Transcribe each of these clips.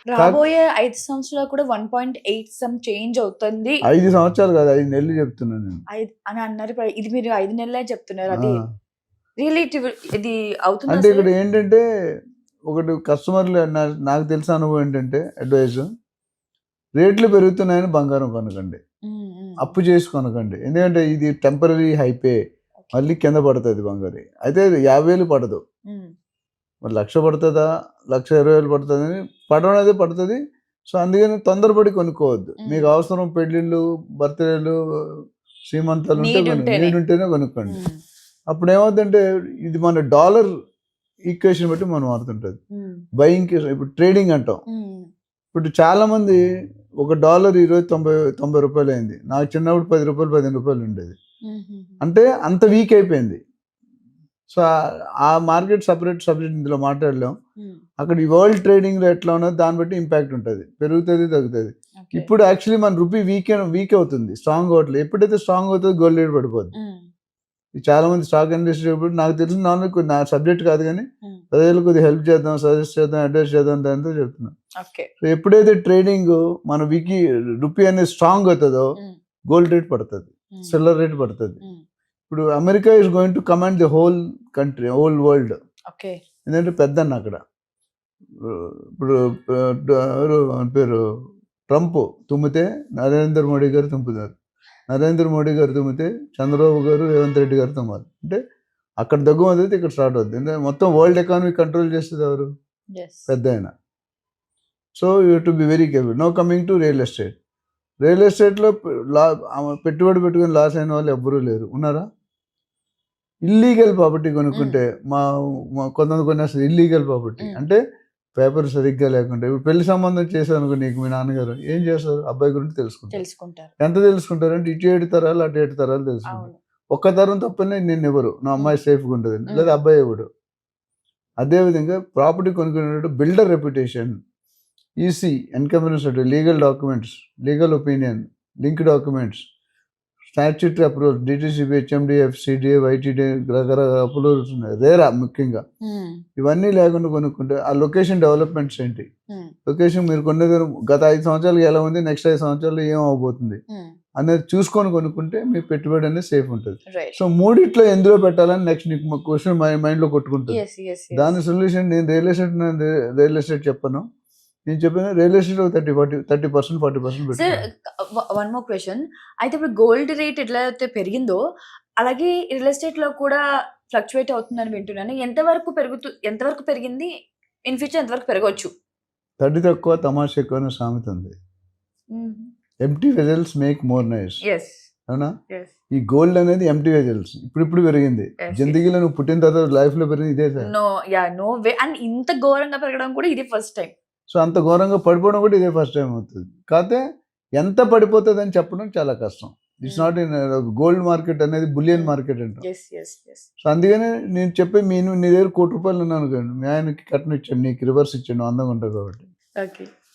రాబోయే 5 సంవత్సరాలు కూడా 1.8 సమ్ చేంజ్ అవుతుంది 5 సంవత్సరాలు కాదు, 5 నెలలు చెప్తున్నాను నేను. అని అన్నారు. ఇది మీరు 5 నెలలే చెప్తున్నారు. అది ఆ. రిలేటివ్ ఇది అంటే అవుతుందా ఇక్కడ ఏంటంటే ఒకటి కస్టమర్లు నాకు తెలిసిన అనుభవం ఏంటంటే అడ్వైజ్, రేట్లు పెరుగుతున్నాయని బంగారం కొనకండి, అప్పు చేసి కొనకండి. ఎందుకంటే ఇది టెంపరీ హైపే, మళ్ళీ కింద పడుతుంది బంగారు. అయితే 50,000 పడదు, మరి 1,00,000 పడుతుందా, 1,20,000 పడుతుంది అని పడడం అయితే పడుతుంది. సో అందుకని తొందరపడి కొనుక్కోవద్దు. మీకు అవసరం పెళ్ళిళ్ళు, బర్త్డేలు, శ్రీమంతాలు ఉంటే నీడ్ ఉంటేనే కొనుక్కోండి. అప్పుడు ఏమవుతుందంటే ఇది మన డాలర్ ఈక్వేషన్ బట్టి మనం మారుతుంటుంది. బయింగ్ ఇప్పుడు ట్రేడింగ్ అంటాం. ఇప్పుడు చాలా మంది ఒక డాలర్ ఈరోజు 90 రూపాయలు అయింది. నాకు చిన్నప్పుడు 10 రూపాయలు 15 రూపాయలు ఉండేది. అంటే అంత వీక్ అయిపోయింది. సో ఆ మార్కెట్ సపరేట్ ఇందులో మాట్లాడలేం. అక్కడ ఈ వరల్డ్ ట్రేడింగ్లో ఎట్లా ఉన్నది దాన్ని బట్టి ఇంపాక్ట్ ఉంటుంది, పెరుగుతుంది తగ్గుతుంది. ఇప్పుడు యాక్చువల్లీ మన రూపీ వీక్ అవుతుంది, స్ట్రాంగ్ అవ్వట్లేదు. ఎప్పుడైతే స్ట్రాంగ్ అవుతుందో గోల్డ్ రేట్ పడిపోద్ది. చాలా మంది స్టాక్ ఇండస్ట్రీ ఇప్పుడు నాకు తెలిసిన నాన్న నా సబ్జెక్ట్ కాదు కానీ ప్రజలు కొద్దిగా హెల్ప్ చేద్దాం, సజెస్ట్ చేద్దాం, అడ్వైస్ చేద్దాం దాంతో చెప్తున్నాం. సో ఎప్పుడైతే ట్రేడింగ్ మన రూపీ అనేది స్ట్రాంగ్ అవుతుందో గోల్డ్ రేట్ పడుతుంది, సిల్వర్ రేట్ పడుతుంది. ఇప్పుడు America is going to command the whole country, whole world. ఎందుకంటే పెద్దన్న అక్కడ. ఇప్పుడు పేరు ట్రంప్ తుమ్మితే నరేంద్ర మోడీ గారు తుంపుతారు, నరేంద్ర మోడీ గారు తుమ్మితే చంద్రబాబు గారు, రేవంత్ రెడ్డి గారు తుమ్మాలి. అంటే అక్కడ దగ్గు అవుతుంది, ఇక్కడ స్టార్ట్ అవుతుంది. ఎందుకంటే మొత్తం వరల్డ్ ఎకానమీ కంట్రోల్ చేస్తుంది ఎవరు? పెద్ద ఆయన. So you to be very careful. No coming to real estate. Real ఎస్టేట్లో పెట్టుబడి పెట్టుకుని లాస్ అయిన వాళ్ళు ఎవ్వరూ లేరు. ఉన్నారా? ఇల్లీగల్ ప్రాపర్టీ కొనుక్కుంటే మా కొంతమంది కొనేస్తారు ఇల్లీగల్ ప్రాపర్టీ. అంటే పేపర్ సరిగ్గా లేకుంటే, ఇప్పుడు పెళ్లి సంబంధం చేశారు అనుకో నీకు, మీ నాన్నగారు ఏం చేస్తారు? అబ్బాయి గురించి తెలుసుకుంటారు. ఎంత తెలుసుకుంటారు అంటే ఇటు 7 తరాలు అటు 7 తరాలు తెలుసుకుంటారు. ఒక్క తరం తప్పనే నేను ఎవరు నా అమ్మాయి సేఫ్గా ఉంటుంది, లేదా అబ్బాయి ఎవడు. అదేవిధంగా ప్రాపర్టీ కొనుక్కునేటప్పుడు builder reputation, EC, encumbrance, legal documents, legal opinion, link documents, statutory approval, DTCP, HMDA, FCDA, YTDA, రకరకాల అప్రూవల్స్ ఉన్నాయి. రేరా ముఖ్యంగా ఇవన్నీ లేకుండా కొనుక్కుంటే ఆ లొకేషన్ డెవలప్మెంట్స్ ఏంటి, లొకేషన్ మీరు కొనేది గత 5 సంవత్సరాలు ఎలా ఉంది, నెక్స్ట్ 5 సంవత్సరాలు ఏం అవబోతుంది అనేది చూసుకొని కొనుక్కుంటే మీ పెట్టుబడి అనేది సేఫ్ ఉంటుంది. సో మూడిట్లో ఎందులో పెట్టాలని నెక్స్ట్ నీకు క్వశ్చన్ మైండ్లో కొట్టుకుంటుంది. దాని సొల్యూషన్ నేను రియల్ ఎస్టేట్ చెప్పను. నేను చెప్పిన real estate 30%, 40% sir. One more question. అయితే ఇప్పుడు గోల్డ్ రేట్ ఎట్లా అయితే పెరిగిందో అలాగే రియల్ ఎస్టేట్ లో కూడా ఫ్లక్చువేట్ అవుతుందని వింటున్నాను. ఎంతవరకు పెరిగింది, ఇన్ ఫ్యూచర్ ఎంతవరకు పెరగవచ్చు? తడి తక్కువ తమాషా ఎక్కువ అనే సామెత ఉంది. Empty vessels make more nice. అవునా? ఈ గోల్డ్ అనేది ఎంప్టీ వెజల్స్. ఇప్పుడు పెరిగింది. జిందగీలో నువ్వు పుట్టిన తర్వాత లైఫ్ లో పెరిగింది ఇదే సార్. No way. అండ్ ఇంత ఘోరంగా పెరగడం కూడా ఇది ఫస్ట్ టైం. సో అంత ఘోరంగా పడిపోవడం కూడా ఇదే ఫస్ట్ టైం అవుతుంది. కాకపోతే ఎంత పడిపోతుంది అని చెప్పడం చాలా కష్టం. It's not in gold market అనేది బులియన్ మార్కెట్ అంటాం. సో అందుకనే నేను చెప్పే నీ దగ్గర ₹1,00,00,000 ఉన్నాను అనుకోండి, మీ ఆయనకి కట్నం ఇచ్చాడు, నీకు రివర్స్ ఇచ్చాడు, అందంగా ఉంటావు కాబట్టి.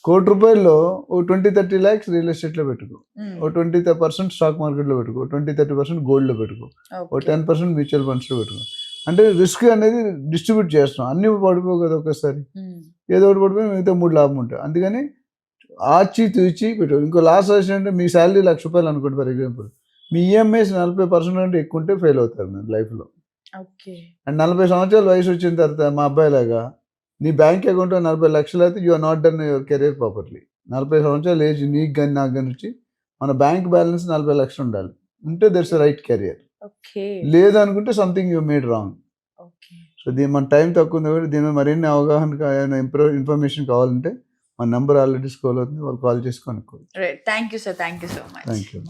₹1,00,00,000 ఓ 20-30 lakhs రియల్ ఎస్టేట్లో పెట్టుకో, ఓ 20% స్టాక్ మార్కెట్లో పెట్టుకో, 20-30% గోల్డ్లో పెట్టుకో, ఓ 10% మ్యూచువల్ ఫండ్స్లో పెట్టుకో. అంటే రిస్క్ అనేది డిస్ట్రిబ్యూట్ చేస్తున్నాం. అన్ని పడిపోవు కదా ఒక్కసారి, ఏదో ఒకటి పడిపోయి మిగతా 3 లాభం ఉంటాయి. అందుకని ఆచి తూచి పెట్టు. ఇంకో లాస్ట్ అంటే మీ శాలరీ ₹1,00,000 అనుకోండి ఫర్ ఎగ్జాంపుల్, మీ ఈఎంఐస్ 40% అంటే ఎక్కువ ఉంటే ఫెయిల్ అవుతారు నేను లైఫ్లో. అండ్ 40 సంవత్సరాల వయసు వచ్చిన తర్వాత మా అబ్బాయి లాగా నీ బ్యాంక్ అకౌంట్లో 40 లక్షలు అయితే you are not done your career properly. 40 సంవత్సరాల ఏజ్ నీకు కానీ నాకు కానీ వచ్చి మన బ్యాంక్ బ్యాలెన్స్ 40 లక్షలు ఉండాలి. ఉంటే దట్స్ రైట్ కెరియర్. లేదనుకుంటే something you made wrong. So మన టైం తక్కువ ఉంది కాబట్టి దీని మీద మరిన్ని అవగాహన ఇన్ఫర్మేషన్ కావాలంటే మన నెంబర్ ఆల్రెడీ స్క్రోల్ అవుతుంది, వాళ్ళు కాల్ చేసి కనుక్కోవాలి. Thank you sir. Thank you so much. Thank you.